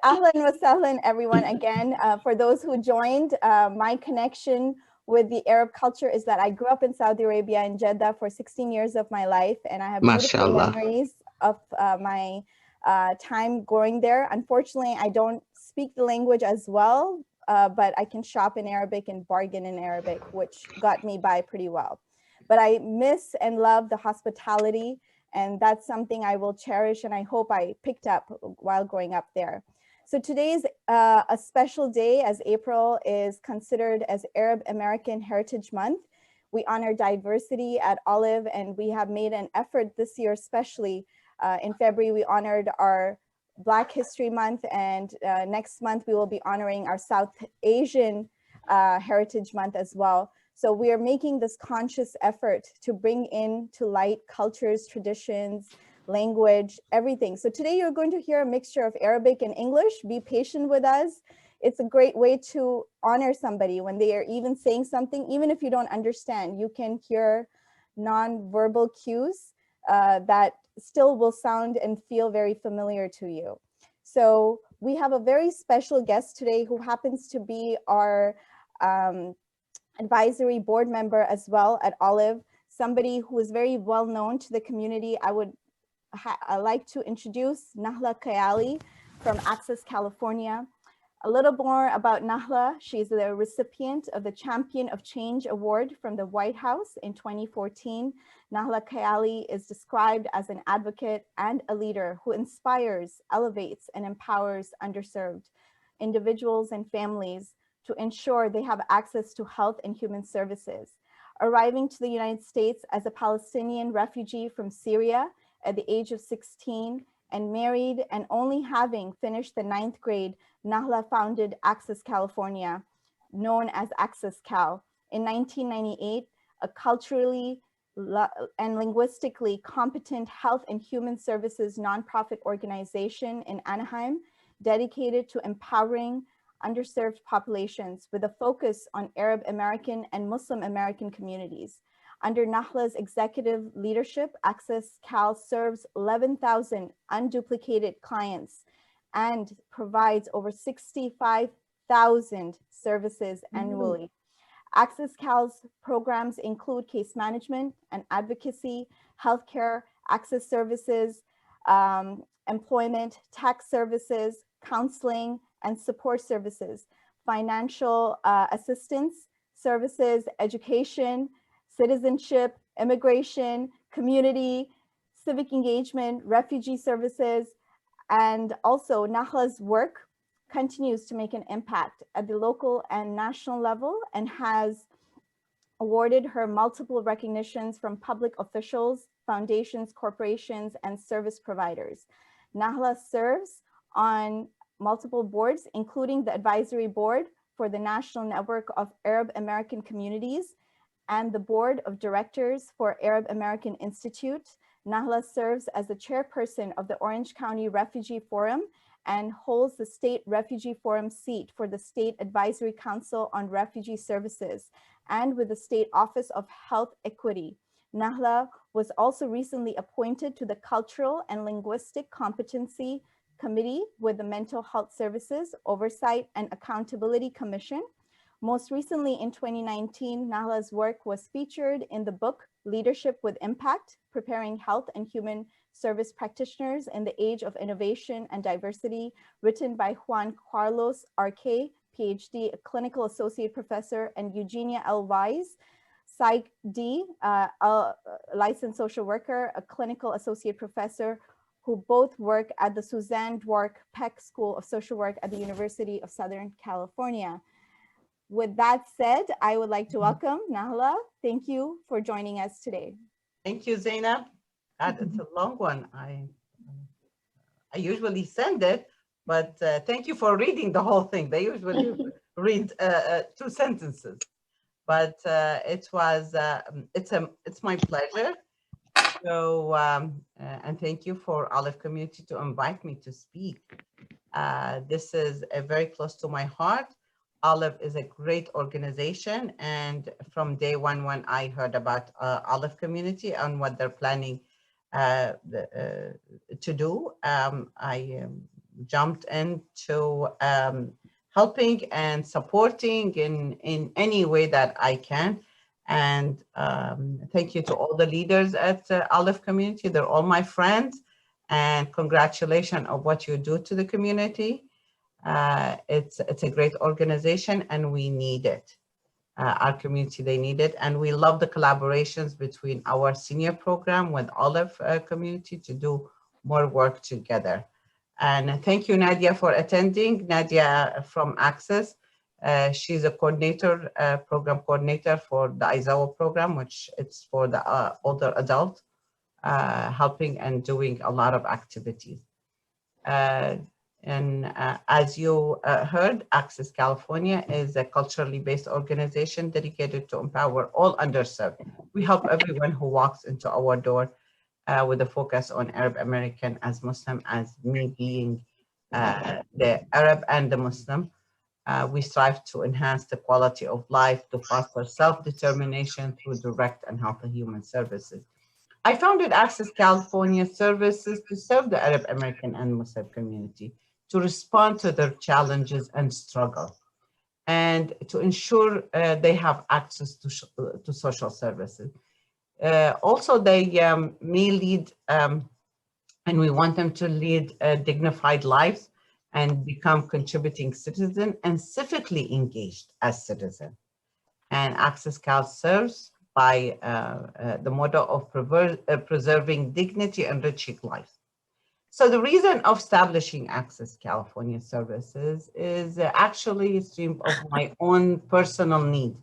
Ahlan wa sahlan, everyone. Again, for those who joined, my connection with the Arab culture is that I grew up in Saudi Arabia in Jeddah for 16 years of my life, and I have beautiful MashaAllah. memories of my time growing there. Unfortunately, I don't speak the language as well, but I can shop in Arabic and bargain in Arabic, which got me by pretty well. But I miss and love the hospitality, and that's something I will cherish, and I hope I picked up while growing up there. So today is a special day, as April is considered as Arab American Heritage Month. We honor diversity at Olive, and we have made an effort this year, especially in February, we honored our Black History Month, and next month we will be honoring our South Asian Heritage Month as well. So we are making this conscious effort to bring in to light cultures, traditions, language, everything. So today you're going to hear a mixture of Arabic and English. Be patient with us. It's a great way to honor somebody when they are even saying something, even if you don't understand, you can hear non-verbal cues that still will sound and feel very familiar to you. So we have a very special guest today who happens to be our advisory board member as well at Olive, somebody who is very well known to the community. I like to introduce Nahla Kayali from Access California. A little more about Nahla. She's the recipient of the Champion of Change Award from the White House in 2014. Nahla Kayali is described as an advocate and a leader who inspires, elevates, and empowers underserved individuals and families to ensure they have access to health and human services. Arriving to the United States as a Palestinian refugee from Syria at the age of 16 and married and only having finished the 9th grade, Nahla founded Access California, known as Access Cal. In 1998, a culturally and linguistically competent health and human services nonprofit organization in Anaheim, dedicated to empowering underserved populations with a focus on Arab American and Muslim American communities. Under Nahla's executive leadership, Access Cal serves 11,000 unduplicated clients and provides over 65,000 services annually. Access Cal's programs include case management and advocacy, healthcare, access services, employment, tax services, counseling, and support services, financial assistance services, education, citizenship, immigration, community, civic engagement, refugee services, and also Nahla's work continues to make an impact at the local and national level and has awarded her multiple recognitions from public officials, foundations, corporations, and service providers. Nahla serves on multiple boards, including the advisory board for the National Network of Arab American Communities and the board of directors for Arab American Institute. Nahla serves as the chairperson of the Orange County Refugee Forum and holds the State Refugee Forum seat for the State Advisory Council on Refugee Services and with the State Office of Health Equity. Nahla was also recently appointed to the Cultural and Linguistic Competency Committee with the Mental Health Services Oversight and Accountability Commission. Most recently in 2019, Nahla's work was featured in the book Leadership with Impact, Preparing Health and Human Service Practitioners in the Age of Innovation and Diversity, written by Juan Carlos Arque, PhD, a clinical associate professor, and Eugenia L. Wise, Psych D, a licensed social worker, a clinical associate professor, who both work at the Suzanne Dwork Peck School of Social Work at the University of Southern California. With that said, I would like to welcome Nahla. Thank you for joining us today. Thank you, Zainab. God, it's a long one. I usually send it, but thank you for reading the whole thing. They usually read 2 sentences, but it's my pleasure. So, and thank you for Olive Community to invite me to speak. This is very close to my heart. Olive is a great organization, and from day one when I heard about Olive Community and what they're planning to do, I jumped into helping and supporting in any way that I can. And thank you to all the leaders at Olive Community. They're all my friends. And congratulations on what you do to the community. It's a great organization and we need it. Our community, they need it. And we love the collaborations between our senior program with Olive Community to do more work together. And thank you, Nadia, for attending. Nadia from Access. She's a coordinator, program coordinator for the ISAWA program, which it's for the older adult, helping and doing a lot of activities. As you heard, Access California is a culturally based organization dedicated to empower all underserved. We help everyone who walks into our door with a focus on Arab American as Muslim, as me being the Arab and the Muslim. We strive to enhance the quality of life, to foster self-determination through direct and healthy human services. I founded Access California Services to serve the Arab American and Muslim community, to respond to their challenges and struggle, and to ensure they have access to social services. Also, they may lead, and we want them to lead dignified lives and become contributing citizens and civically engaged as citizens. And Access Cal serves by the motto of preserving dignity and enriching life. So the reason of establishing Access California Services is actually a stream of my own personal need.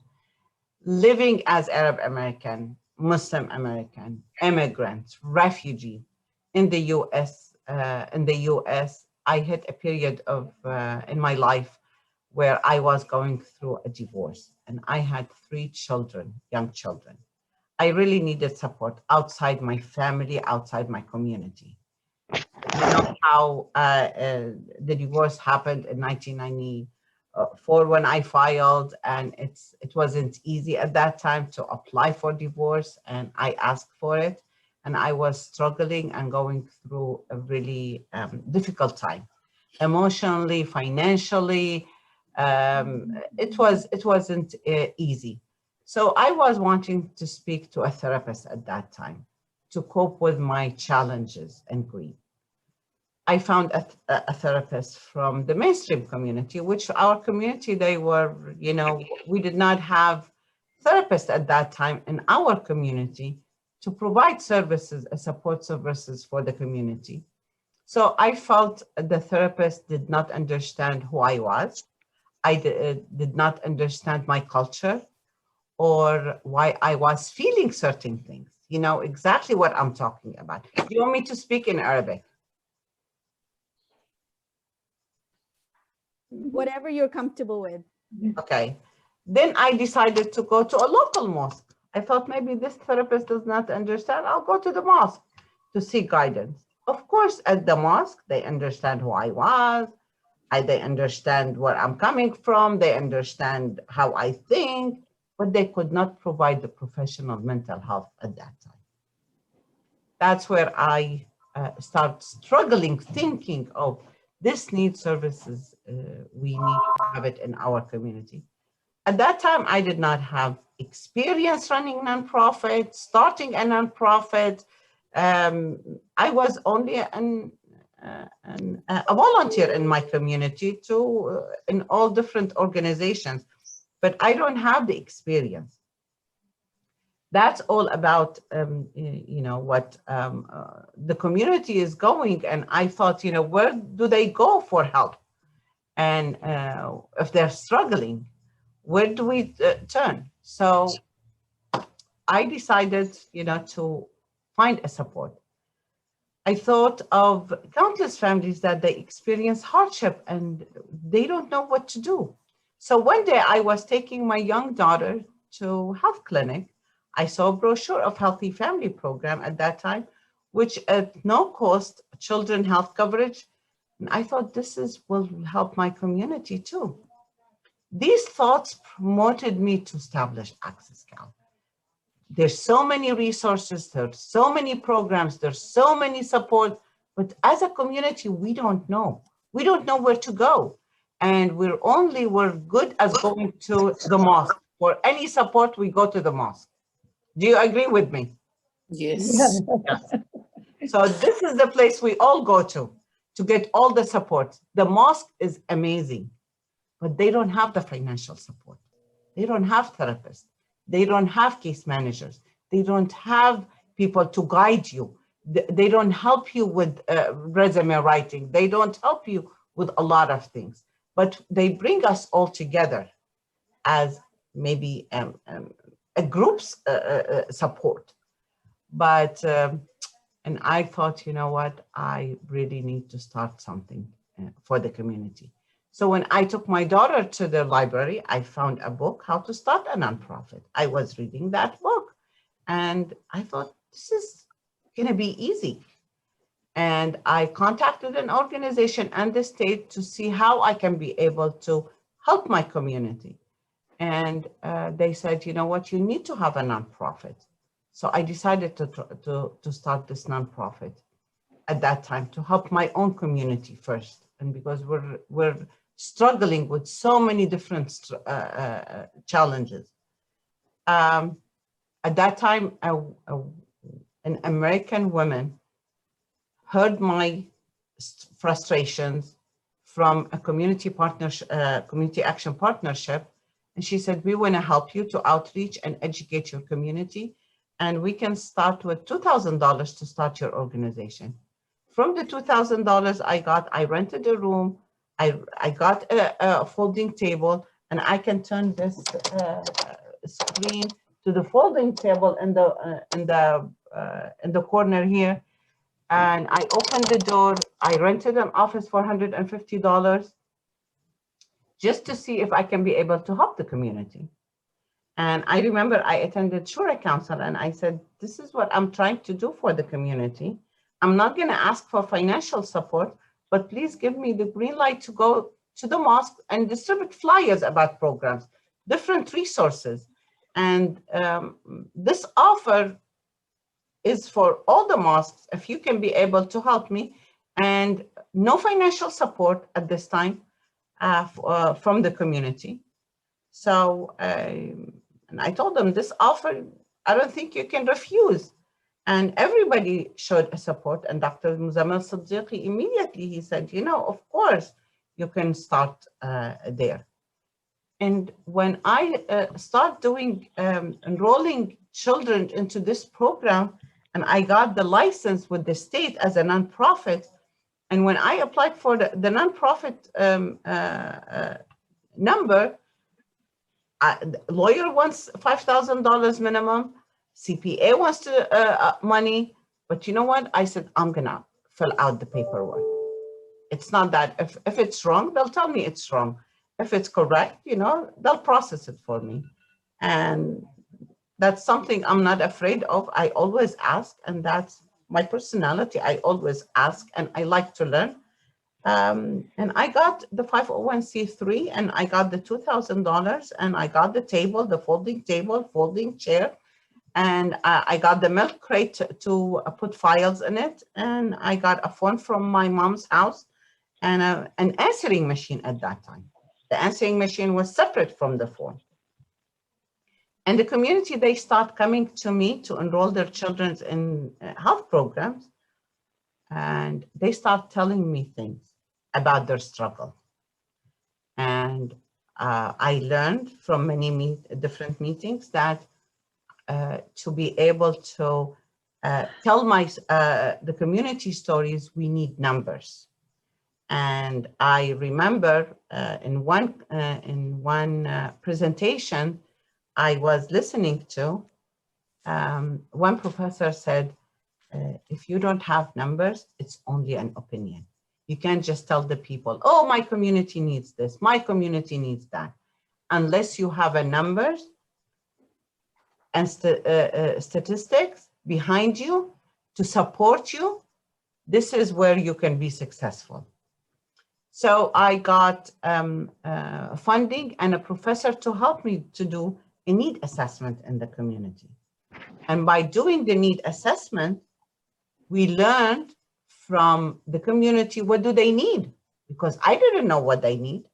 Living as Arab American, Muslim American, immigrant, refugee in the U.S. I hit a period of in my life where I was going through a divorce, and I had 3 children, young children. I really needed support outside my family, outside my community. You know how the divorce happened in 1994 when I filed, and it wasn't easy at that time to apply for divorce, and I asked for it, and I was struggling and going through a really difficult time, emotionally, financially. It wasn't easy. So I was wanting to speak to a therapist at that time to cope with my challenges and grief. I found a therapist from the mainstream community, which our community, they were, you know, we did not have therapists at that time in our community to provide services, support services for the community. So I felt the therapist did not understand who I was. I did not understand my culture or why I was feeling certain things. You know exactly what I'm talking about. Do you want me to speak in Arabic? Whatever you're comfortable with. Okay. Then I decided to go to a local mosque. I thought maybe this therapist does not understand. I'll go to the mosque to seek guidance. Of course, at the mosque, they understand who I was. They understand where I'm coming from. They understand how I think, but they could not provide the professional mental health at that time. That's where I start struggling, thinking of this needs services. We need to have it in our community. At that time, I did not have experience running nonprofit, starting a nonprofit. I was only a volunteer in my community in all different organizations, but I don't have the experience. That's all about, you know, what the community is going. And I thought, you know, where do they go for help? And if they're struggling, where do we turn? So I decided, you know, to find a support. I thought of countless families that they experience hardship and they don't know what to do. So one day I was taking my young daughter to health clinic. I saw a brochure of Healthy Family Program at that time, which at no cost, children health coverage. And I thought will help my community too. These thoughts promoted me to establish Access Cal. There's so many resources, there's so many programs, there's so many support, but as a community, we don't know. We don't know where to go. And we're good as going to the mosque. For any support, we go to the mosque. Do you agree with me? Yes. Yes. So this is the place we all go to get all the support. The mosque is amazing, but they don't have the financial support. They don't have therapists. They don't have case managers. They don't have people to guide you. They don't help you with resume writing. They don't help you with a lot of things, but they bring us all together as maybe a group's support. But and I thought, you know what, I really need to start something for the community. So when I took my daughter to the library, I found a book, How to Start a Nonprofit. I was reading that book and I thought, this is going to be easy. And I contacted an organization and the state to see how I can be able to help my community. And they said, you know what, you need to have a nonprofit. So I decided to start this nonprofit at that time to help my own community first. And because we're struggling with so many different challenges. At that time, an American woman heard my frustrations from a community partnership, community action partnership. And she said, we want to help you to outreach and educate your community. And we can start with $2,000 to start your organization. From the $2,000 I rented a room, I got a folding table, and I can turn this screen to the folding table in the corner here. And I opened the door. I rented an office for $150 just to see if I can be able to help the community. And I remember I attended Shura Council and I said, this is what I'm trying to do for the community. I'm not going to ask for financial support, but please give me the green light to go to the mosque and distribute flyers about programs, different resources. And this offer is for all the mosques, if you can be able to help me, and no financial support at this time from the community. So, and I told them this offer, I don't think you can refuse. And everybody showed a support. And Dr. Muzammil Siddiqui, immediately he said, you know, of course, you can start there. And when I start doing, enrolling children into this program, and I got the license with the state as a nonprofit, and when I applied for the nonprofit number, lawyer wants $5,000 minimum, CPA wants to money, but you know what? I said, I'm gonna fill out the paperwork. It's not that, if it's wrong, they'll tell me it's wrong. If it's correct, you know, they'll process it for me. And that's something I'm not afraid of. I always ask, and that's my personality. I always ask, and I like to learn. And I got the 501c3, and I got the $2,000, and I got the table, the folding table, folding chair, and I got the milk crate to put files in it, and I got a phone from my mom's house, and an answering machine at that time. The answering machine was separate from the phone. And the community, they start coming to me to enroll their children in health programs, and they start telling me things about their struggle. And I learned from many different meetings that to be able to tell the community stories, we need numbers. And I remember in one presentation I was listening to, one professor said, if you don't have numbers, it's only an opinion. You can't just tell the people, oh, my community needs this, my community needs that. Unless you have a numbers and statistics behind you to support you, this is where you can be successful. So I got funding and a professor to help me to do a need assessment in the community. And by doing the need assessment, we learned from the community, what do they need? because I didn't know what they need.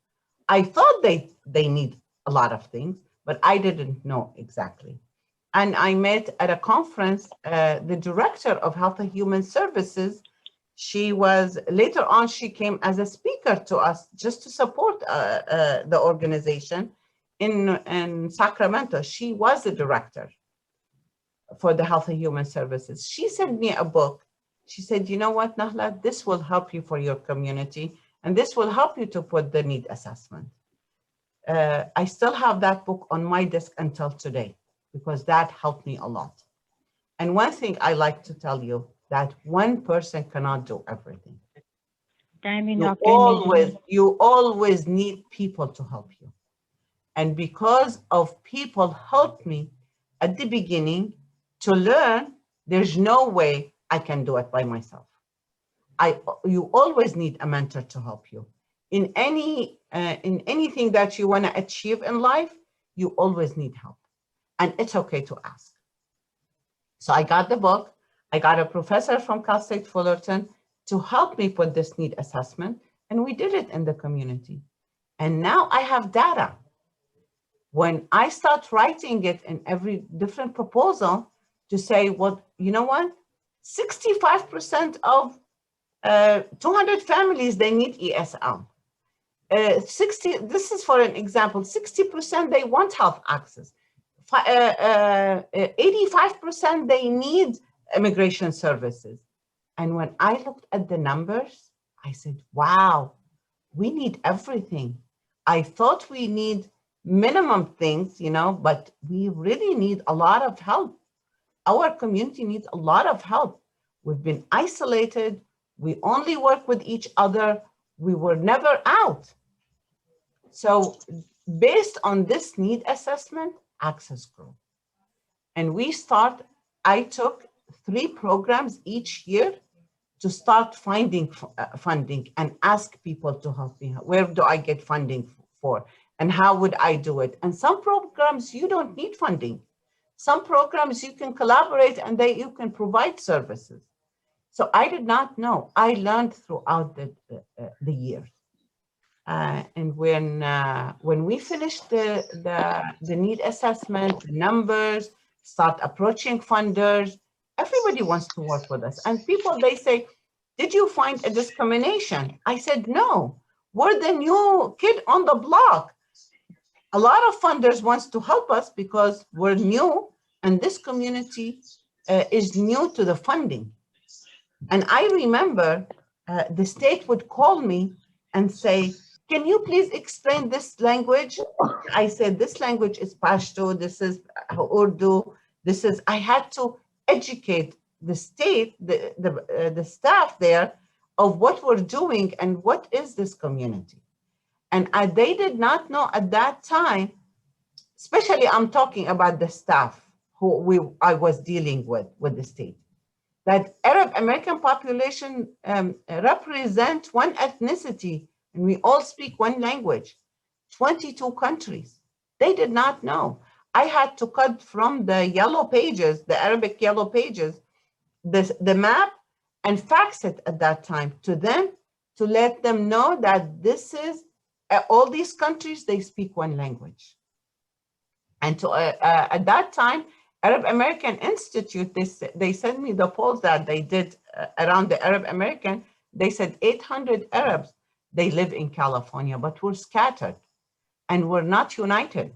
I thought they need a lot of things, but I didn't know exactly. And I met at a conference the director of Health and Human Services. She was later on, she came as a speaker to us just to support the organization in Sacramento. She was the director for the Health and Human Services. She sent me a book. She said, you know what, Nahla, this will help you for your community, and this will help you to put the need assessment. I still have that book on my desk until today, because that helped me a lot. And one thing I like to tell you, that one person cannot do everything. You always need people to help you. And because of people helped me at the beginning to learn, there's no way I can do it by myself. You always need a mentor to help you. In anything that you want to achieve in life, you always need help. And it's okay to ask. So I got the book. I got a professor from Cal State Fullerton to help me put this need assessment. And we did it in the community. And now I have data. When I start writing it in every different proposal to say, well, you know what? 65% of 200 families, they need ESL. this is for an example, 60% they want health access. 85% they need immigration services. And when I looked at the numbers, I said, wow, we need everything. I thought we need minimum things, but we really need a lot of help. Our community needs a lot of help. We've been isolated. We only work with each other. We were never out. So based on this need assessment, access grew. And I took 3 programs each year to start finding funding and ask people to help me. Where do I get funding for? And how would I do it? And some programs, you don't need funding. Some programs you can collaborate and you can provide services. So I did not know. I learned throughout the years. And when we finished the need assessment, the numbers, start approaching funders, everybody wants to work with us. And people, they say, did you find a discrimination? I said, no, we're the new kid on the block. A lot of funders wants to help us because we're new, and this community is new to the funding. And I remember the state would call me and say, can you please explain this language? I said, this language is Pashto, this is Urdu, I had to educate the state, the staff there of what we're doing and what is this community. And they did not know at that time, especially I'm talking about the staff I was dealing with the state, that Arab American population represent one ethnicity, and we all speak one language, 22 countries. They did not know. I had to cut from the yellow pages, the Arabic yellow pages, the map, and fax it at that time to them to let them know that this is, all these countries, they speak one language. And at that time, Arab American Institute, they sent me the polls that they did around the Arab American. They said 800 Arabs, they live in California, but we're scattered and we're not united.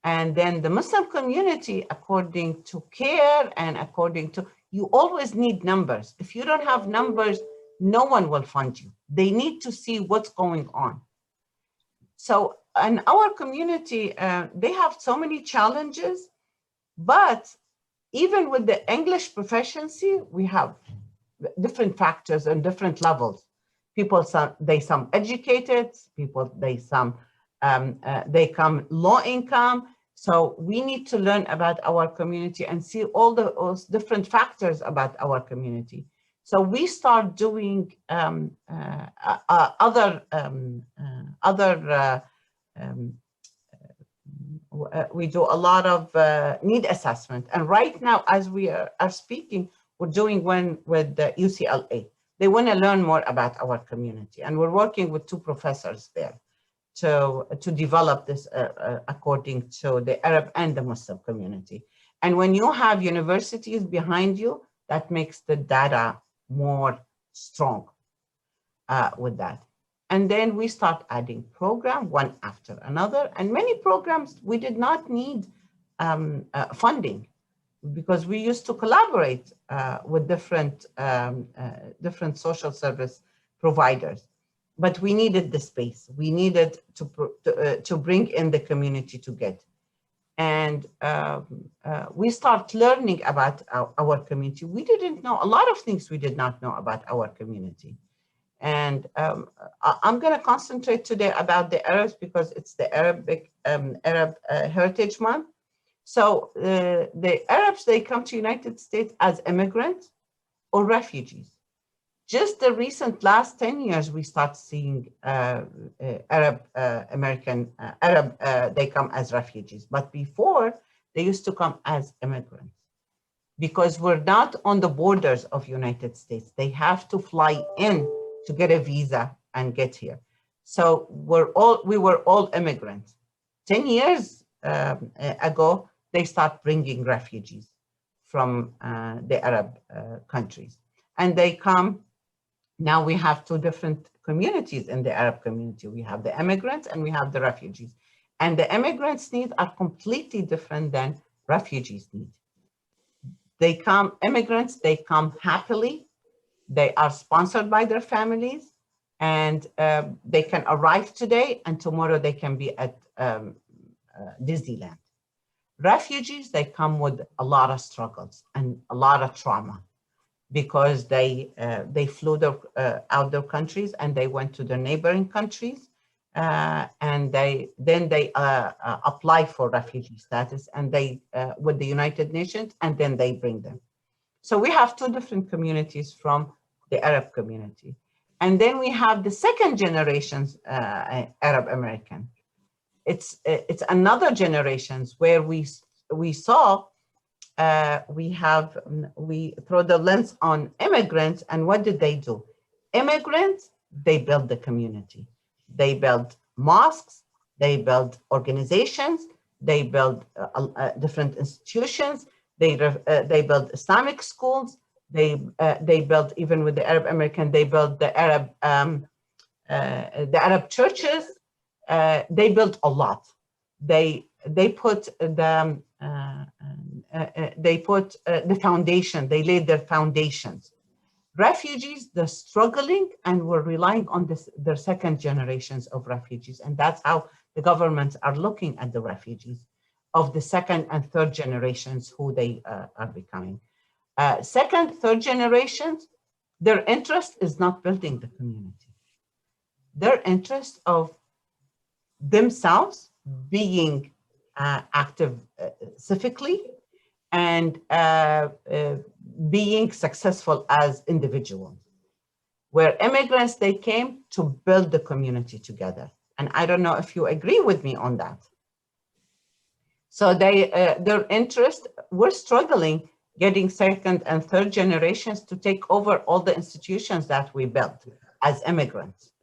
And then the Muslim community, according to CARE and according to, you always need numbers. If you don't have numbers, no one will fund you. They need to see what's going on. So in our community, they have so many challenges, but even with the English proficiency, we have different factors and different levels. People, some educated, people, they come low income. So we need to learn about our community and see all those different factors about our community. So we start doing we do a lot of need assessment. And right now, as we are speaking, we're doing one with the UCLA. They want to learn more about our community. And we're working with 2 professors there to develop this according to the Arab and the Muslim community. And when you have universities behind you, that makes the data more strong with that. And then we start adding program one after another. And many programs, we did not need funding because we used to collaborate with different social service providers. But we needed the space. We needed to bring in the community to get. And we start learning about our community. We didn't know, a lot of things we did not know about our community. And I'm going to concentrate today about the Arabs because it's the Arab Heritage Month. So the Arabs, they come to United States as immigrants or refugees. Just the recent last 10 years, we start seeing Arab they come as refugees. But before, they used to come as immigrants because we're not on the borders of United States. They have to fly in to get a visa and get here. So we were all immigrants. 10 years ago, they start bringing refugees from the Arab countries. And they come, now we have 2 different communities in the Arab community. We have the immigrants and we have the refugees. And the immigrants' needs are completely different than refugees' needs. Immigrants, they come happily. They are sponsored by their families, and they can arrive today and tomorrow they can be at Disneyland. Refugees, they come with a lot of struggles and a lot of trauma because they flew out their countries and they went to the neighboring countries and they apply for refugee status and they with the United Nations, and then they bring them. So we have 2 different communities from the Arab community. And then we have the second generations Arab American. It's another generations where we saw we throw the lens on immigrants, and what did they do? Immigrants, they build the community. They build mosques, they build organizations, they build different institutions, they build Islamic schools, they build, even with the Arab American, they build the Arab churches. They built a lot. They put the foundation. They laid their foundations. Refugees, they're struggling, and we're relying on their second generations of refugees, and that's how the governments are looking at the refugees of the second and third generations who they are becoming. Second, third generations, their interest is not building the community. Their interest of themselves being active civically and being successful as individuals. Where immigrants, they came to build the community together. And I don't know if you agree with me on that. So their interest, we're struggling getting second and third generations to take over all the institutions that we built as immigrants.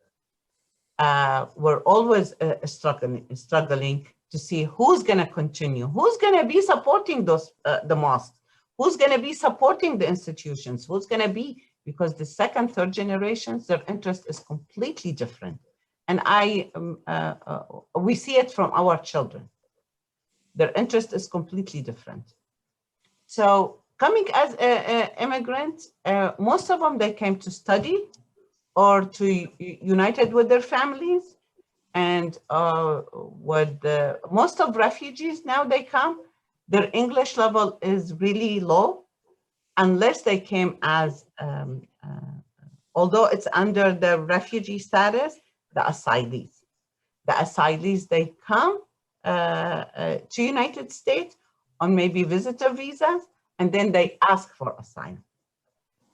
We're always struggling to see who's going to continue, who's going to be supporting those the mosques, who's going to be supporting the institutions, who's going to be, because the second, third generations, their interest is completely different. And we see it from our children. Their interest is completely different. So coming as immigrants, most of them, they came to study or to united with their families. And most of refugees now, they come, their English level is really low, unless they came as, although it's under the refugee status, the asylees. The asylees, they come to United States on maybe visitor visas, and then they ask for asylum.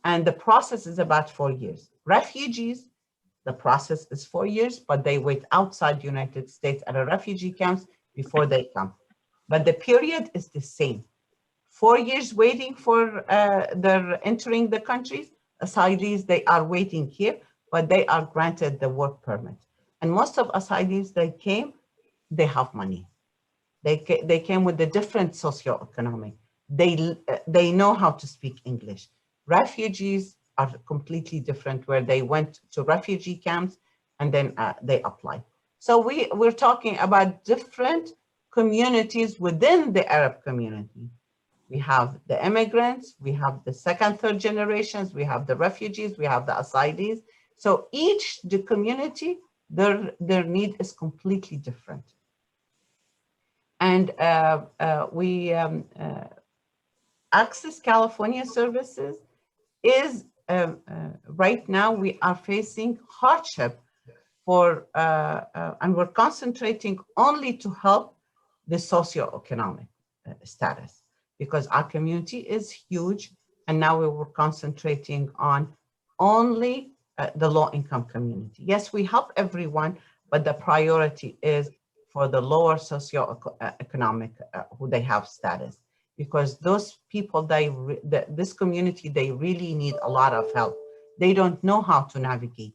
And the process is about 4 years. Refugees, the process is 4 years, but they wait outside United States at a refugee camps before they come. But the period is the same. 4 years waiting for their entering the countries, asylums, they are waiting here, but they are granted the work permit. And most of asylums, they have money. They came with a different socioeconomic. They know how to speak English. Refugees are completely different, where they went to refugee camps and then they apply. So we're talking about different communities within the Arab community. We have the immigrants, we have the second, third generations, we have the refugees, we have the asylees. So the community, their need is completely different. And we Access California Services is right now we are facing hardship and we're concentrating only to help the socioeconomic status, because our community is huge, and now we were concentrating on only the low-income community. Yes, we help everyone, but the priority is for the lower socioeconomic who they have status, because those people, this community, they really need a lot of help. They don't know how to navigate.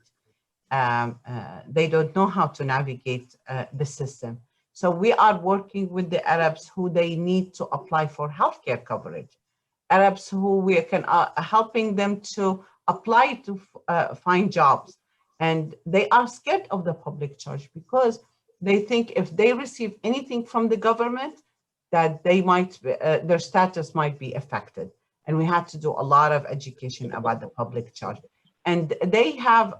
They don't know how to navigate the system. So we are working with the Arabs who they need to apply for healthcare coverage. Arabs who we can helping them to apply to find jobs. And they are scared of the public charge because they think if they receive anything from the government, that they might, their status might be affected. And we had to do a lot of education about the public charge. And they have,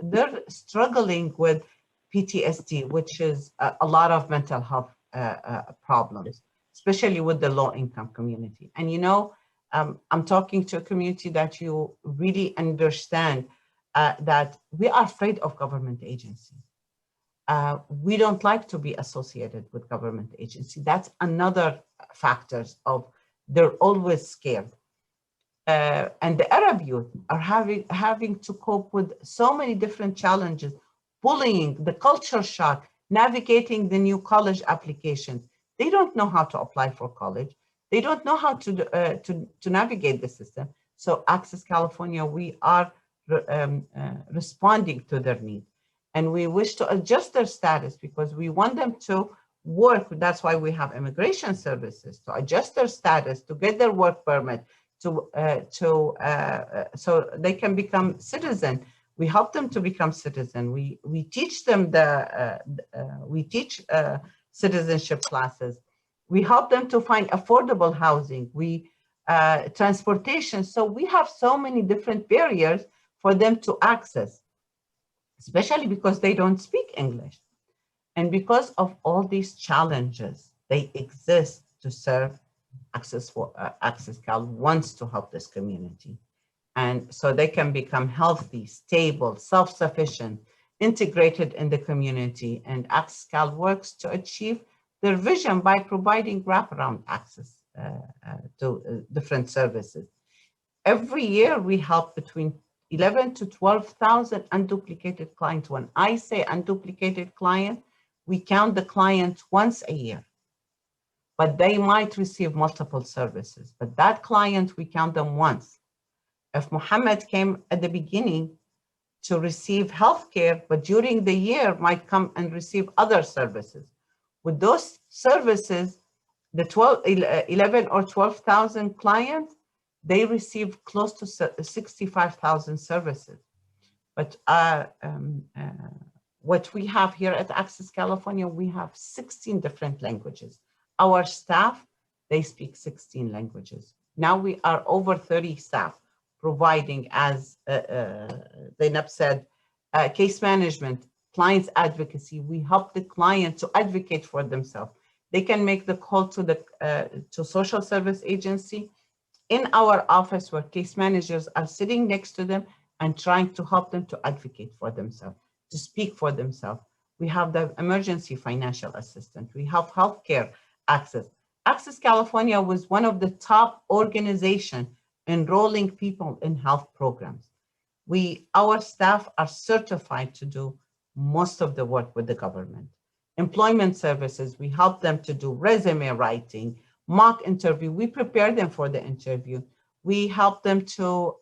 they're struggling with PTSD, which is a lot of mental health problems, especially with the low income community. And I'm talking to a community that you really understand that we are afraid of government agencies. We don't like to be associated with government agency. That's another factors of they're always scared. And the Arab youth are having to cope with so many different challenges, bullying, the culture shock, navigating the new college applications. They don't know how to apply for college. They don't know how to navigate the system. So Access California, we are responding to their need. And we wish to adjust their status because we want them to work. That's why we have immigration services, to adjust their status, to get their work permit, so they can become citizen. We help them to become citizen. We teach them citizenship classes. We help them to find affordable housing. Transportation. So we have so many different barriers for them to access, especially because they don't speak English. And because of all these challenges, they exist to serve. Access Cal wants to help this community. And so they can become healthy, stable, self-sufficient, integrated in the community. And Access Cal works to achieve their vision by providing wraparound access to different services. Every year, we help between 11 to 12,000 unduplicated clients. When I say unduplicated client, we count the clients once a year, but they might receive multiple services. But that client, we count them once. If Mohammed came at the beginning to receive healthcare, but during the year might come and receive other services. With those services, the 11 or 12,000 clients, they receive close to 65,000 services. But what we have here at Access California, we have 16 different languages. Our staff, they speak 16 languages. Now we are over 30 staff providing, as Zainab said, case management, clients advocacy. We help the client to advocate for themselves. They can make the call to social service agency in our office, where case managers are sitting next to them and trying to help them to advocate for themselves, to speak for themselves. We have the emergency financial assistance. We have healthcare access. Access California was one of the top organizations enrolling people in health programs. Our staff are certified to do most of the work with the government. Employment services, we help them to do resume writing, mock interview. We prepare them for the interview. We help them to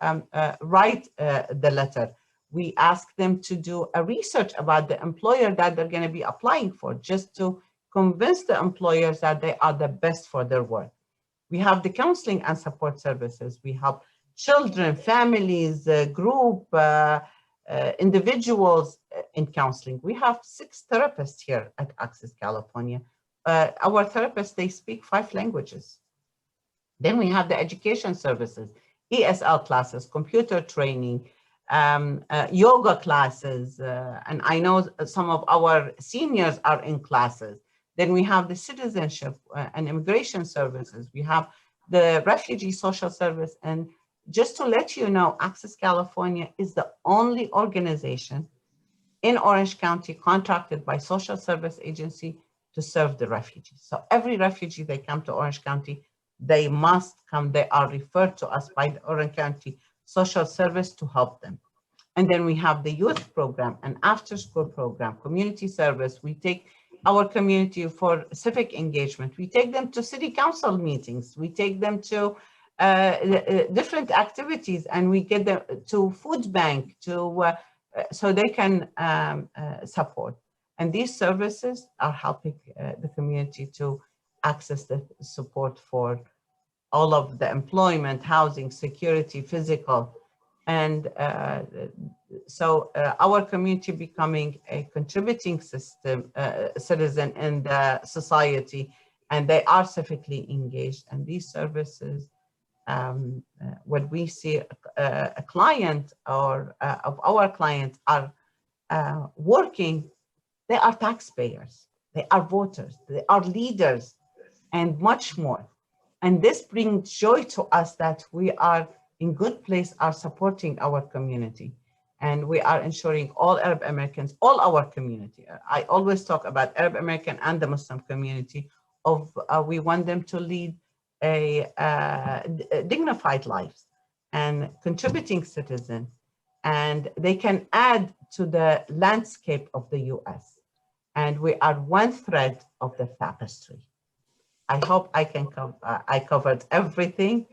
write the letter. We ask them to do a research about the employer that they're going to be applying for, just to convince the employers that they are the best for their work. We have the counseling and support services. We help children, families, group, individuals in counseling. We have 6 therapists here at Access California. Our therapists, they speak 5 languages. Then we have the education services, ESL classes, computer training, yoga classes, and I know some of our seniors are in classes. Then we have the citizenship and immigration services. We have the refugee social service. And just to let you know, Access California is the only organization in Orange County contracted by social service agency to serve the refugees. So every refugee, they come to Orange County, they must come, they are referred to us by the Orange County Social Service to help them. And then we have the youth program, an after school program, community service. We take our community for civic engagement. We take them to city council meetings. We take them to different activities, and we get them to food bank so they can support. And these services are helping the community to access the support for all of the employment, housing, security, physical. And so our community becoming a contributing citizen in the society, and they are civically engaged. And these services, when we see a client or of our clients are working, they are taxpayers, they are voters, they are leaders, and much more. And this brings joy to us that we are in good place, are supporting our community. And we are ensuring all Arab Americans, all our community. I always talk about Arab American and the Muslim community we want them to lead a dignified lives and contributing citizen. And they can add to the landscape of the US. And we are one thread of the tapestry. I hope I covered everything.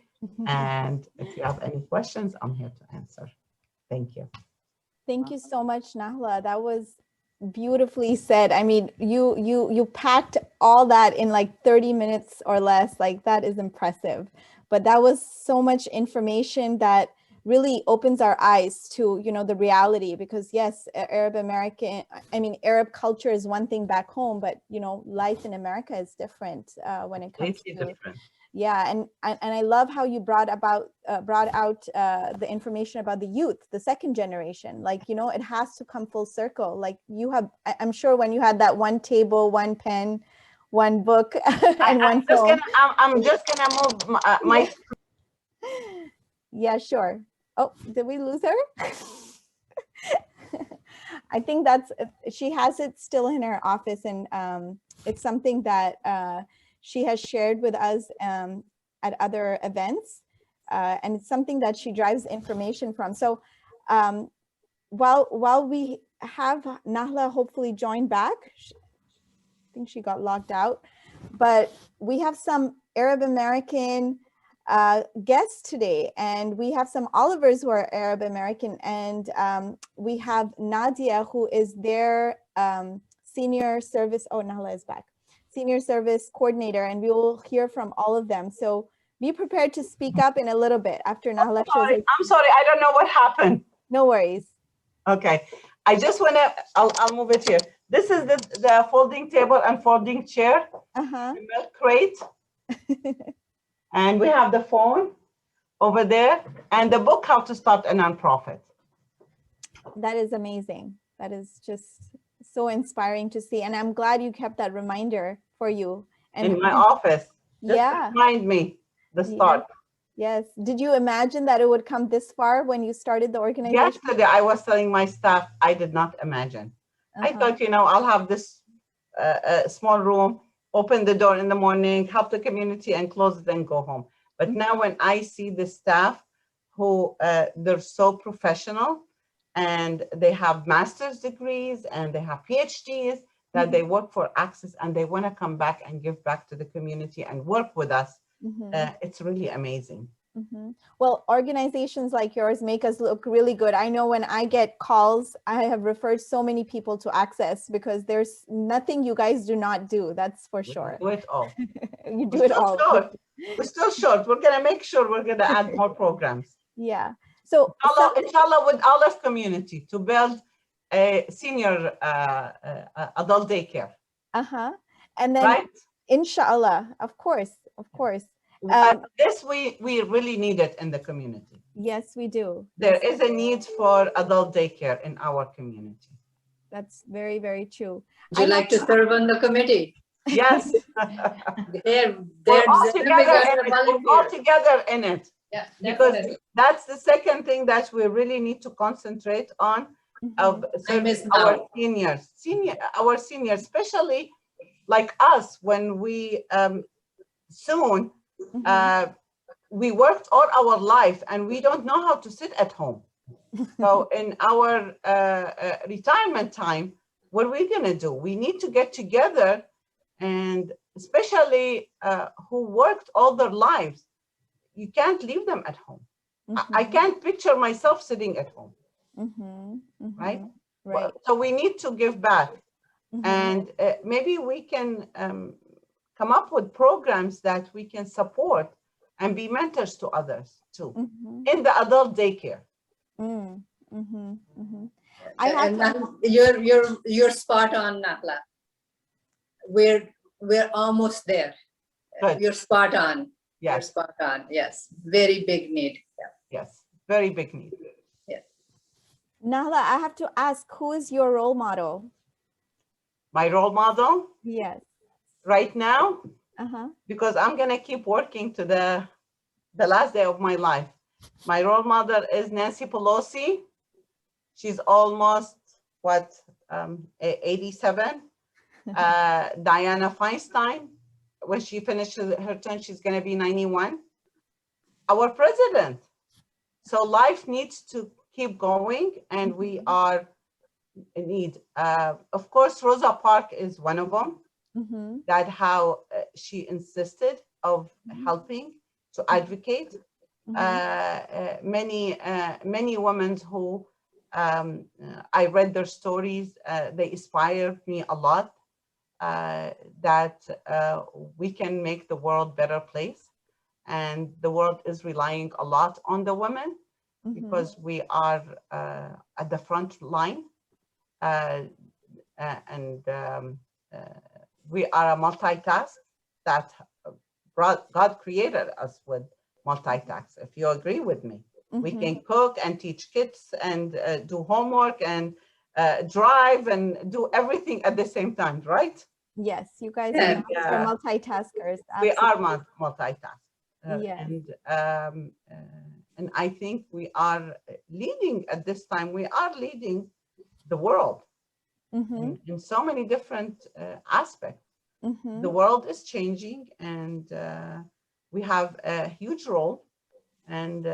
And if you have any questions, I'm here to answer. Thank you. Thank you so much, Nahla. That was beautifully said. I mean, you packed all that in like 30 minutes or less. Like, that is impressive. But that was so much information that really opens our eyes to, you know, the reality, because yes, Arab culture is one thing back home, but you know, life in America is different when it comes to different. Yeah, and I love how you brought out the information about the youth, the second generation. Like, you know, it has to come full circle. Like, you have, I'm sure when you had that one table, one pen, one book, and one phone. I'm just gonna move my. Yeah, sure. Oh, did we lose her? I think she has it still in her office, and it's something that she has shared with us at other events, and it's something that she drives information from. So while we have Nahla hopefully join back, I think she got logged out, but we have some Arab American guests today, and we have some Olivers who are Arab American, and we have Nadia, who is their senior service, Nahla is back, senior service coordinator, and we will hear from all of them. So be prepared to speak up in a little bit after Nahla shows her. I'm sorry, I don't know what happened. No worries. Okay, I just want to, I'll move it here. This is the folding table and folding chair, the milk crate. And we have the phone over there, and the book, How to Start a Nonprofit. That is amazing. That is just so inspiring to see. And I'm glad you kept that reminder for you. And in my office, just to remind me the start. Yes. Did you imagine that it would come this far when you started the organization? Yesterday, I was telling my staff, I did not imagine. I thought, you know, I'll have this small room, open the door in the morning, help the community, and close it and go home. But now when I see the staff who they're so professional, and they have master's degrees and they have PhDs, that they work for Access, and they want to come back and give back to the community and work with us, it's really amazing. Well, organizations like yours make us look really good. I know when I get calls, I have referred so many people to Access because there's nothing you guys do not do. That's for We sure. do it all. You We're do it still all. short. We're still short. We're going to make sure we're going to add more programs. Yeah. So Inshallah, with Olive community to build a senior adult daycare. And then, right? inshallah, of course. This we really need it in the community. Yes, we do. There is a need for adult daycare in our community. That's very, very true. Would you like to serve on the committee? Yes. We're all together in it. Yeah, because that's the second thing that we really need to concentrate on of serving our seniors, especially like us when we soon we worked all our life and we don't know how to sit at home. So in our retirement time, what are we going to do? We need to get together, and especially who worked all their lives, you can't leave them at home. I can't picture myself sitting at home, right? Right. So we need to give back, and maybe we can come up with programs that we can support and be mentors to others too in the adult daycare. You're spot on, Nahla. We're almost there. Good. You're spot on. Yes. You're spot on. Yes. Very big need. Yeah. Yes. Very big need. Yes. Nahla, I have to ask, who is your role model? My role model? Yes. Right now? Because I'm going to keep working to the last day of my life. My role model is Nancy Pelosi. She's almost, 87? Diana Feinstein. When she finishes her term, she's going to be 91. Our president. So life needs to keep going, and we are in need. Of course, Rosa Parks is one of them. That how she insisted of helping to advocate. Many women who I read their stories, they inspired me a lot. That we can make the world a better place, and the world is relying a lot on the women because we are at the front line, and we are a multitask that God created us with multitask. If you agree with me, we can cook and teach kids and do homework and drive and do everything at the same time, right? Yes, you guys are multitaskers. We are multitask. And I think we are leading at this time. We are leading the world in so many different aspects. The world is changing, and we have a huge role, and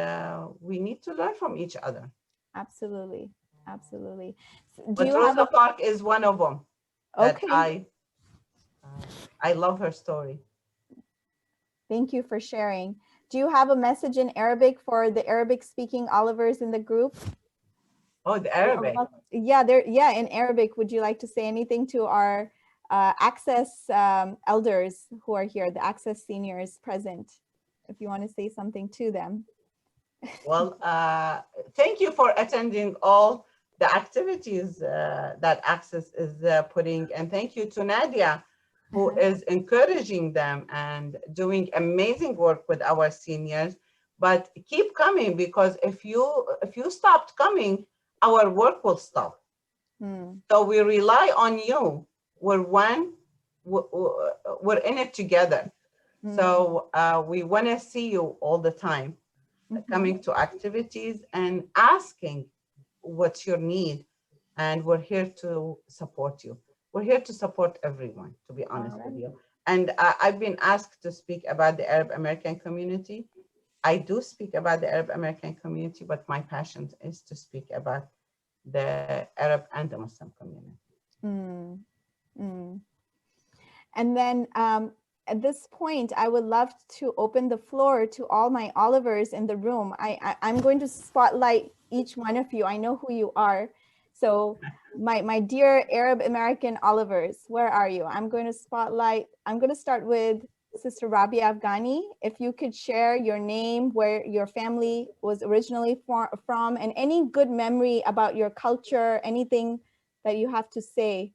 we need to learn from each other. Absolutely. But Rosa Parks is one of them. Okay. I love her story. Thank you for sharing. Do you have a message in Arabic for the Arabic-speaking Olivers in the group? Oh, the Arabic. Yeah, in Arabic. Would you like to say anything to our Access elders who are here, the Access seniors present, if you want to say something to them? Well, thank you for attending all the activities that Access is putting, and thank you to Nadia, who is encouraging them and doing amazing work with our seniors. But keep coming, because if you stopped coming, our work will stop. So we rely on you. We're one. We're in it together. So we want to see you all the time, coming to activities and asking what's your need, and we're here to support you. We're here to support everyone, to be honest with you. And I've been asked to speak about the Arab American community. I do speak about the Arab American community, but my passion is to speak about the Arab and the Muslim community. And then at this point, I would love to open the floor to all my Olivers in the room. I'm going to spotlight each one of you. I know who you are. So my dear Arab American Olivers, where are you? I'm going to start with Sister Rabia Afghani. If you could share your name, where your family was originally from, and any good memory about your culture, anything that you have to say.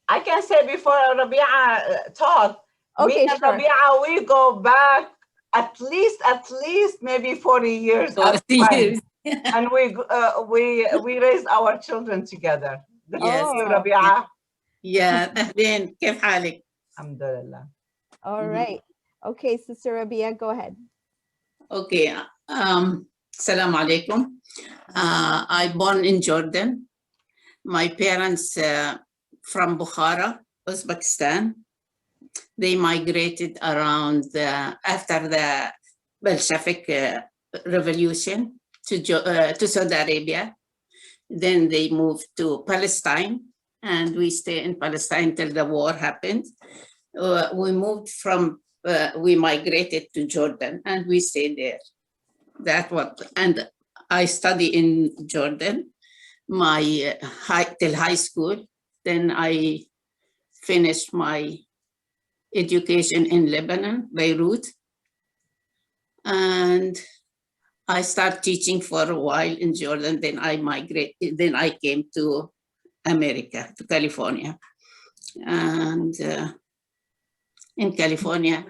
I can say before Rabia talk, Okay, me and sure. Rabia, we go back at least maybe 40 years. as friends. And we raised our children together. Good to Yes. see you, Rabia. يا أهلين كيف حالك؟ Alhamdulillah. All right. Okay, Sister Rabia, go ahead. Okay. Assalamu alaikum. I born in Jordan. My parents from Bukhara, Uzbekistan. They migrated around after the Bolshevik revolution to Saudi Arabia. Then they moved to Palestine, and we stay in Palestine till the war happened. We migrated to Jordan, and we stayed there. And I study in Jordan, till high school. Then I finished my education in Lebanon, Beirut. And I started teaching for a while in Jordan. Then I migrated. Then I came to America, to California. And in California,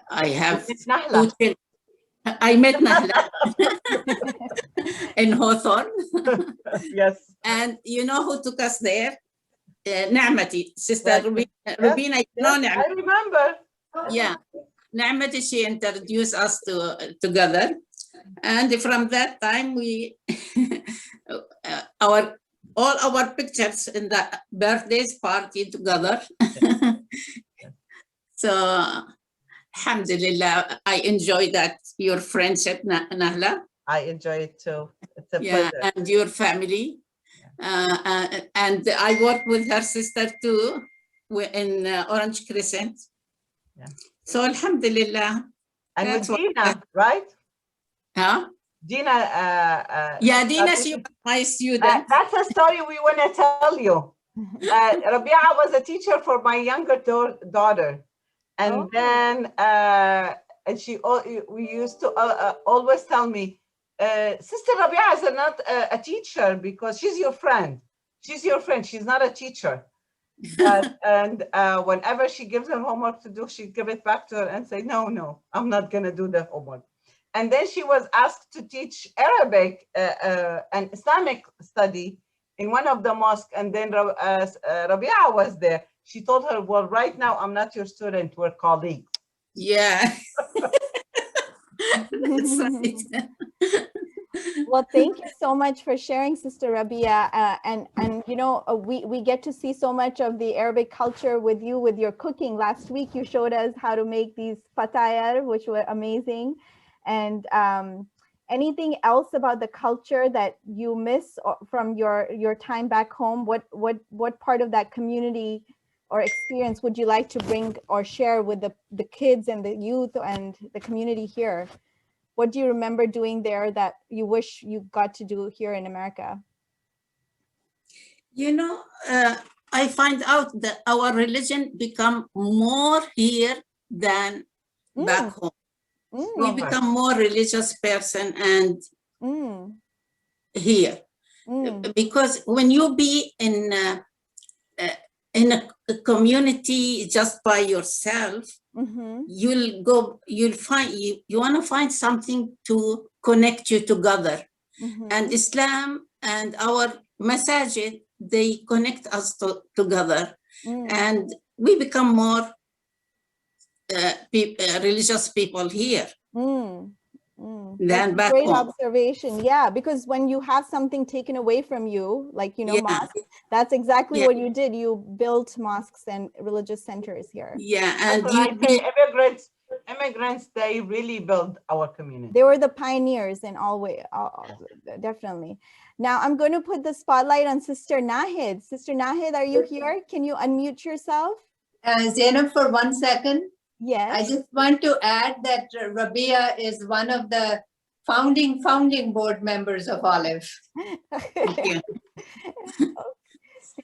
I have Nahla. I met Nahla in Hawthorne. Yes. And you know who took us there? Na'mati, Sister Right. Rubina. You know Yes, Na'mati? I remember. Yeah. Na'mati, she introduced us together. And from that time, we all our pictures in the birthdays party together. So, alhamdulillah, I enjoy that, your friendship, Nahla. I enjoy it too. It's a Yeah, pleasure. and your family. And I work with her sister too in Orange Crescent. Yeah. So, alhamdulillah. And with That's what- Dina, right? Huh? Dina. Yeah, Dina, she was my student. That's a story we want to tell you. Rabia was a teacher for my younger daughter. And then and we used to always tell me, Sister Rabia is not a teacher because she's your friend. She's your friend. She's not a teacher. And whenever she gives her homework to do, she'd give it back to her and say, no, I'm not going to do the homework. And then she was asked to teach Arabic and Islamic study in one of the mosques. And then Rabia was there. She told her, well, right now, I'm not your student. We're colleagues. Yeah. That's right. Well, thank you so much for sharing, Sister Rabia. And you know, we get to see so much of the Arabic culture with you, with your cooking. Last week, you showed us how to make these fatayar, which were amazing. And anything else about the culture that you miss from your time back home? What part of that community or experience would you like to bring or share with the kids and the youth and the community here? What do you remember doing there that you wish you got to do here in America? You know, I find out that our religion become more here than back home. We become more religious person and here. Because when you be in a community just by yourself, you'll find you want to find something to connect you together. And Islam and our masajid, they connect us together, and we become more religious people here than back great home. Observation. Yeah, because when you have something taken away from you, like, you know, mosques, that's exactly what you did. You built mosques and religious centers here. Yeah, and immigrants, they really build our community. They were the pioneers in all way, definitely. Now I'm going to put the spotlight on Sister Nahid. Sister Nahid, are you here? Can you unmute yourself? Zainab, for 1 second. Yes. I just want to add that Rabia is one of the founding board members of Olive. Thank you.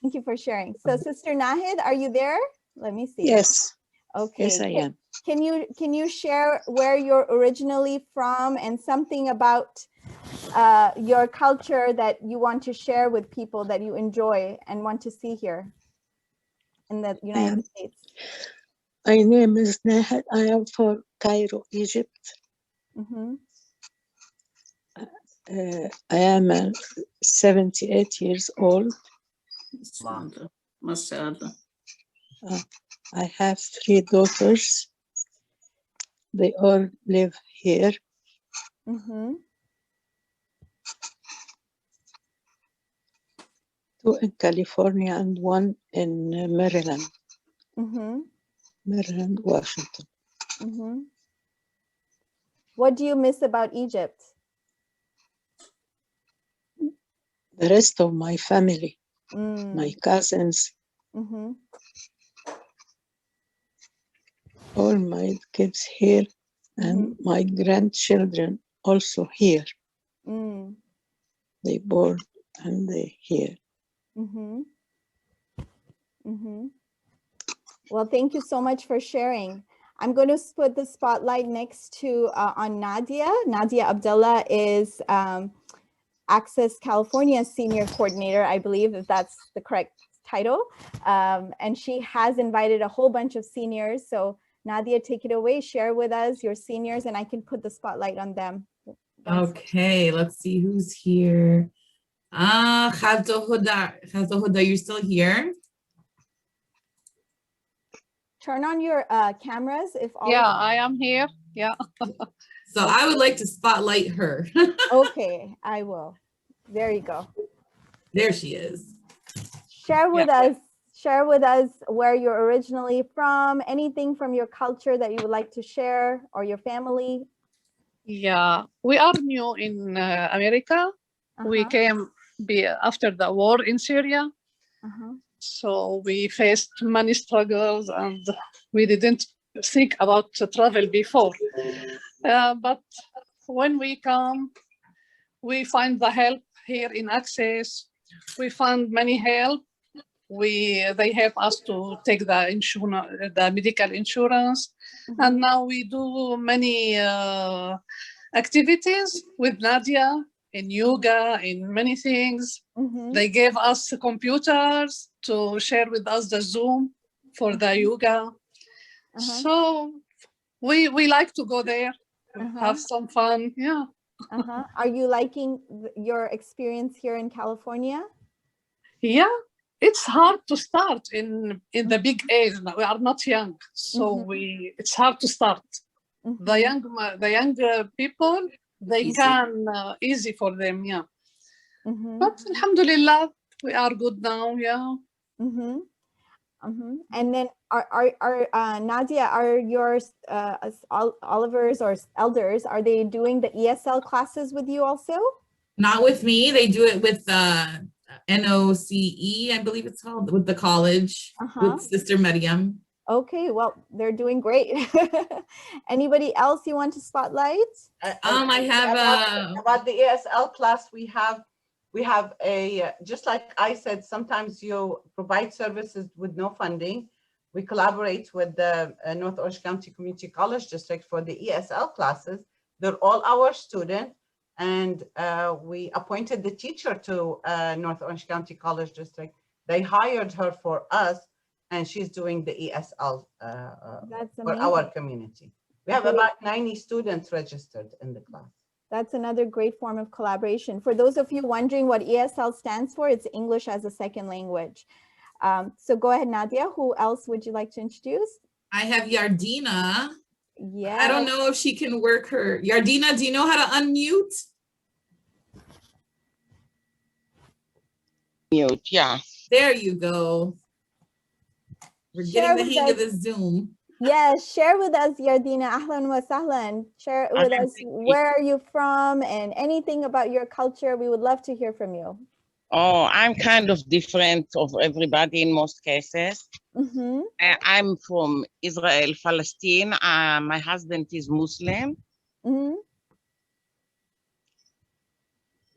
Thank you for sharing. So Sister Nahid, are you there? Let me see. Yes, Okay. yes, I am. Can you share where you're originally from and something about your culture that you want to share with people that you enjoy and want to see here in the United States? My name is Nahla. I am from Cairo, Egypt. Mm-hmm. I am 78 years old. Mashallah. Mashallah. I have 3 daughters. They all live here. Mm-hmm. 2 in California and 1 in Maryland, Mm-hmm. Maryland, Washington. Mm-hmm. What do you miss about Egypt? The rest of my family, Mm. my cousins, Mm-hmm. all my kids here, and my grandchildren also here. Mm. They born and they here. Mm-hmm. Mm-hmm. Well, thank you so much for sharing. I'm going to put the spotlight next to on Nadia. Nadia Abdullah is Access California Senior Coordinator, I believe if that's the correct title. And she has invited a whole bunch of seniors. So Nadia, take it away, share with us your seniors, and I can put the spotlight on them. Okay, let's see who's here. Khazo Huda, you're still here? Turn on your cameras if all. Yeah, I am here. Yeah. So I would like to spotlight her. Okay, I will. There you go. There she is. Share with us where you're originally from, anything from your culture that you would like to share or your family. Yeah, we are new in America. We came after the war in Syria. So we faced many struggles and we didn't think about travel before. But when we come, we find the help here in Access. We found many help. They help us to take the insurance, the medical insurance, and now we do many activities with Nadia in yoga, in many things. They gave us computers to share with us the Zoom for the yoga. So we like to go there, have some fun. Yeah. Are you liking your experience here in California? Yeah, it's hard to start in the big age. We are not young, so it's hard to start. The young people, they Easy. can easy for them. Yeah, but Alhamdulillah, we are good now. Yeah. And then are Nadia, are your Olivers or elders, are they doing the ESL classes with you also? Not with me. They do it with NOCE, I believe it's called, with the college, with Sister Maryam. Okay, well, they're doing great. Anybody else you want to spotlight? I have about the ESL class. We have a, just like I said, sometimes you provide services with no funding. We collaborate with the North Orange County Community College District for the ESL classes. They're all our students, and we appointed the teacher to North Orange County College District. They hired her for us, and she's doing the ESL for our community. We have about 90 students registered in the class. That's another great form of collaboration. For those of you wondering what ESL stands for, it's English as a second language. So go ahead, Nadia. Who else would you like to introduce? I have Yardina. Yeah. I don't know if she can work her. Yardina, do you know how to unmute? Mute, yeah. There you go. We're getting the hang of this Zoom. Yes, share with us, Yardina. Ahlan wa sahlan. Share with us, where are you from and anything about your culture. We would love to hear from you. Oh, I'm kind of different of everybody in most cases. Mm-hmm. I'm from Israel, Palestine. My husband is Muslim, Mm-hmm.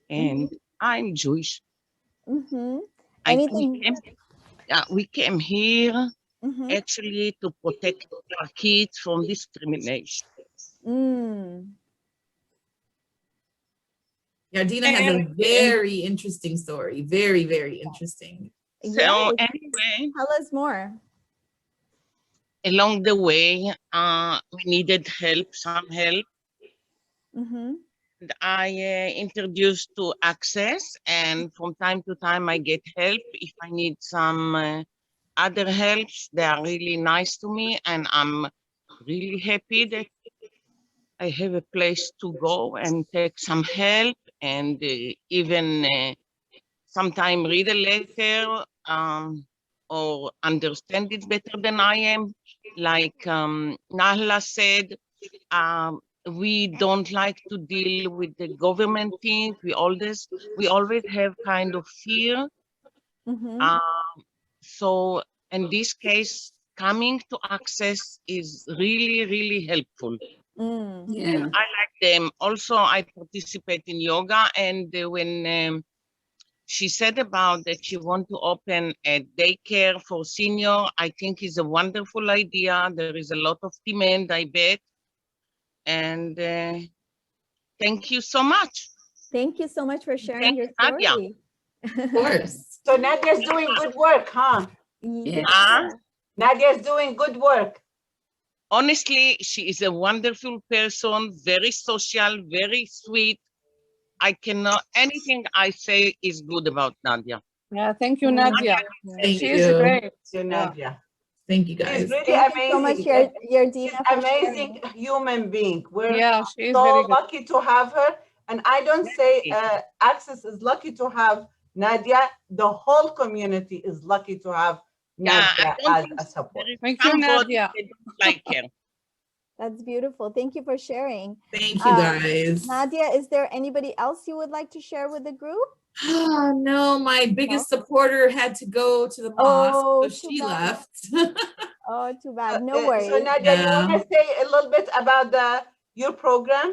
and I'm Jewish. Mm-hmm. We Anything? came here Mm-hmm. actually to protect our kids from discrimination. Mm. Yardina has a very interesting story. Very, very interesting. So Yes. anyway, Tell us more. along the way, we needed help, some help. Mm-hmm. And I introduced to Access, and from time to time I get help. If I need some other helps, they are really nice to me, and I'm really happy that I have a place to go and take some help, and even sometime read a letter or understand it better than I am. Like Nahla said, we don't like to deal with the government thing. We always have kind of fear. Mm-hmm. So in this case, coming to Access is really, really helpful. Mm. Yeah. I like them. Also, I participate in yoga, and when she said about that she want to open a daycare for senior, I think is a wonderful idea. There is a lot of demand, I bet. And thank you so much. Thank you so much for sharing your Nadia. story. Of course. So Nadia's doing good work, huh? Yeah. Nadia's doing good work. Honestly, she is a wonderful person, very social, very sweet. I cannot, anything I say is good about Nadia. Yeah, thank you, Nadia. Thank She's you. great. To Nadia. Thank you, She's guys. really Thank you so much, amazing. Yardina, She's for amazing sharing. human being. We're Yeah, she is so very good. lucky to have her. And I don't say Access is lucky to have Nadia. The whole community is lucky to have Yeah, I Nadia don't as think a support. there is Thank you, somebody Nadia. that don't like her. That's beautiful. Thank you for sharing. Thank you, guys. Nadia, is there anybody else you would like to share with the group? Oh, no, my biggest supporter had to go to the mosque, Oh, so too she bad. left. Oh, too bad. No worries. So Nadia, you Yeah. want to say a little bit about your program,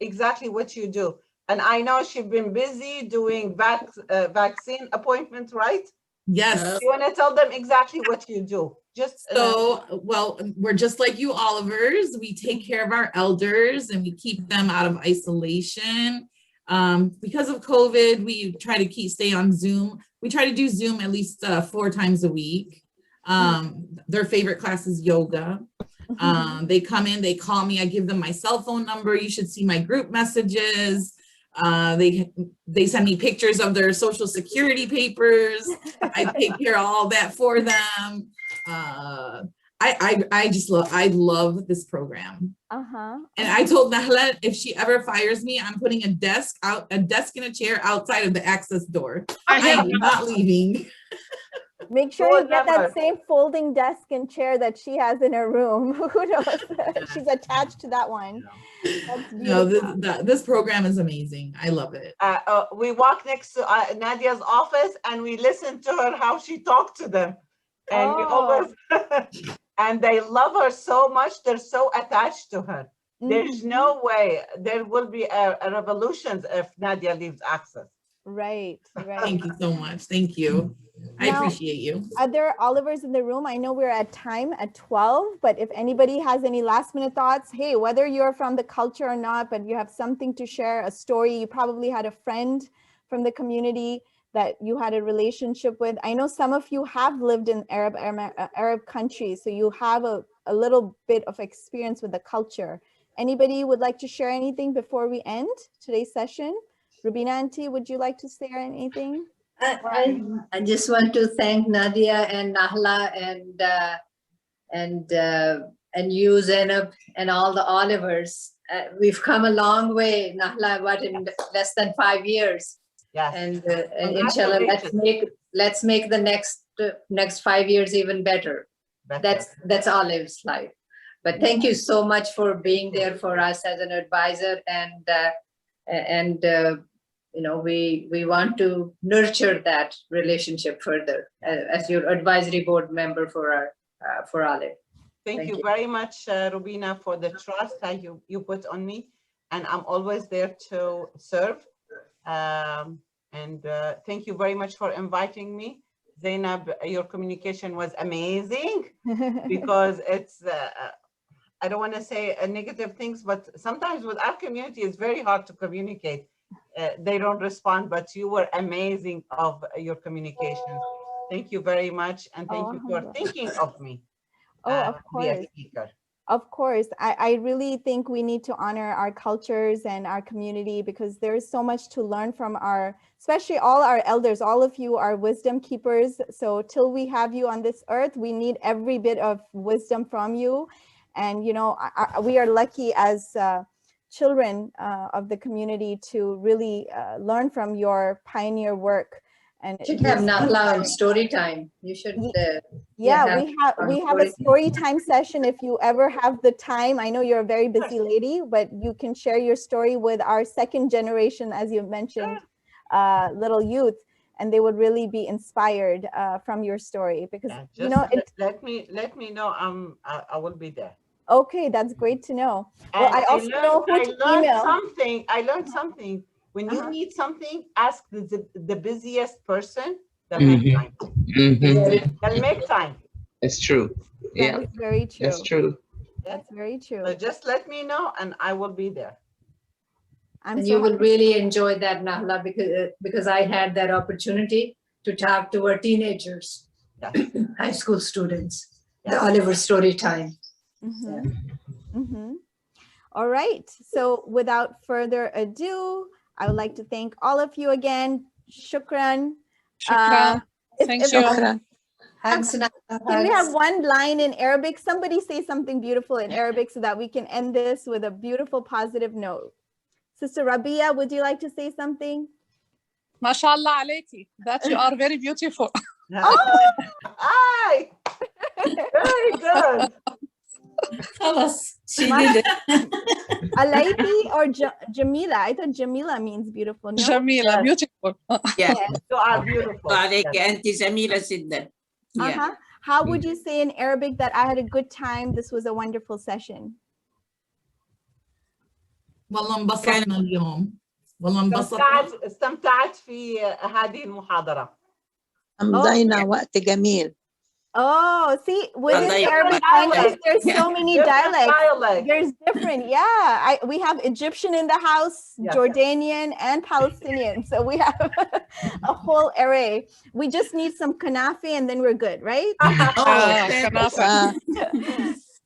exactly what you do? And I know she's been busy doing vaccine appointments, right? Yes. You want to tell them exactly what you do? Just So, well, we're just like you Olivers. We take care of our elders and we keep them out of isolation. Because of COVID, we try to stay on Zoom. We try to do Zoom at least 4 times a week. Their favorite class is yoga. They come in, they call me, I give them my cell phone number. You should see my group messages. They send me pictures of their social security papers. I take care of all that for them. I love this program. And I told Nahla, if she ever fires me, I'm putting a desk and a chair outside of the access door. I am not leaving. Make sure you get that same folding desk and chair that she has in her room. Who knows? She's attached to that one. That's beautiful. No, this program is amazing. I love it. We walk next to Nadia's office and we listen to her how she talked to them. And we always, and they love her so much. They're so attached to her. There's no way there will be a revolution if Nadia leaves Access. Right. Thank you so much. Thank you. I appreciate you. Are there Olivers in the room? I know we're at time at 12, but if anybody has any last minute thoughts, hey, whether you're from the culture or not, but you have something to share, a story, you probably had a friend from the community that you had a relationship with. I know some of you have lived in Arab countries, so you have a little bit of experience with the culture. Anybody would like to share anything before we end today's session? Rubina Auntie, would you like to share anything? I just want to thank Nadia and Nahla and you, Zainab, and all the Olivers. We've come a long way, Nahla, in less than 5 years. Yes. And inshallah, let's make the next 5 years even better. That's Olive's life. But thank you so much for being there for us as an advisor, and we want to nurture that relationship further as your advisory board member for Olive. Thank you very much, Rubina, for the trust that you put on me. And I'm always there to serve. And thank you very much for inviting me. Zainab, your communication was amazing because it's, I don't want to say negative things, but sometimes with our community, it's very hard to communicate. They don't respond, but you were amazing of your communication. Thank you very much. And thank you for thinking of me. Of course. Speaker. Of course. I really think we need to honor our cultures and our community because there is so much to learn from especially all our elders. All of you are wisdom keepers. So till we have you on this earth, we need every bit of wisdom from you. And, we are lucky as children of the community to really learn from your pioneer work. And you should have Nahla on story time. You should. We have a story time session if you ever have the time. I know you're a very busy lady, but you can share your story with our second generation, as you mentioned, little youth, and they would really be inspired from your story because let me know. I will be there. Okay, that's great to know. Well, I also know who to email. I learned something. When you need something, ask the busiest person. They'll make time. They'll make time. It's true. That is very true. That's true. That's very true. So just let me know, and I will be there. And you will really enjoy that, Nahla, because I had that opportunity to talk to our teenagers, high school students, the Oliver story time. All right. So without further ado, I would like to thank all of you again. Shukran. Shukran. Thank you. Shukran. Can we have one line in Arabic? Somebody say something beautiful in Arabic so that we can end this with a beautiful, positive note. Sister Rabia, would you like to say something? MashaAllah alayki, that you are very beautiful. Oh, hi. Very good. خلاص, she did it. Alaiti or Jamila? I thought Jamila means beautiful. No? Jamila, beautiful. Yeah. You are beautiful. عليك أنت جميلة جدا. Yeah. How would you say in Arabic that I had a good time? This was a wonderful session. والله انبسطنا اليوم. والله انبسطت. استمتعت في هذه المحاضرة. أمضينا وقت جميل. Oh, see, within Arabic language, there's so many dialects. There's different, we have Egyptian in the house, Jordanian and Palestinian. So we have a whole array. We just need some kanafi and then we're good, right? Kanafa.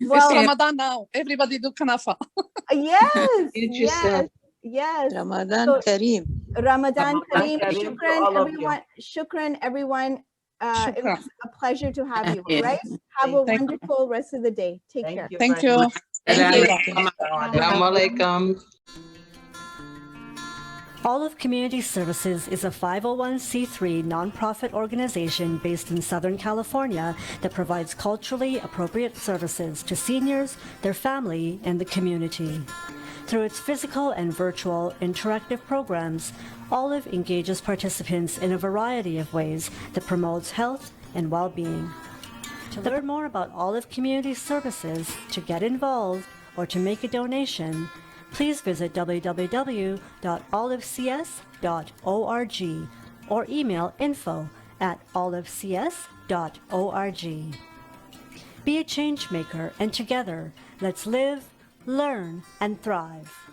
Well, it's Ramadan now. Everybody do kanafa. Yes. Ramadan Kareem. Ramadan Kareem. Shukran, everyone. It was a pleasure to have you, right? Have a wonderful rest of the day. Take care. Thank you. Assalamu alaikum. Olive Community Services is a 501c3 nonprofit organization based in Southern California that provides culturally appropriate services to seniors, their family, and the community. Through its physical and virtual interactive programs, Olive engages participants in a variety of ways that promotes health and well-being. To learn more about Olive Community Services, to get involved, or to make a donation, please visit www.olivecs.org or email info@olivecs.org. Be a change maker, and together, let's live, learn, and thrive.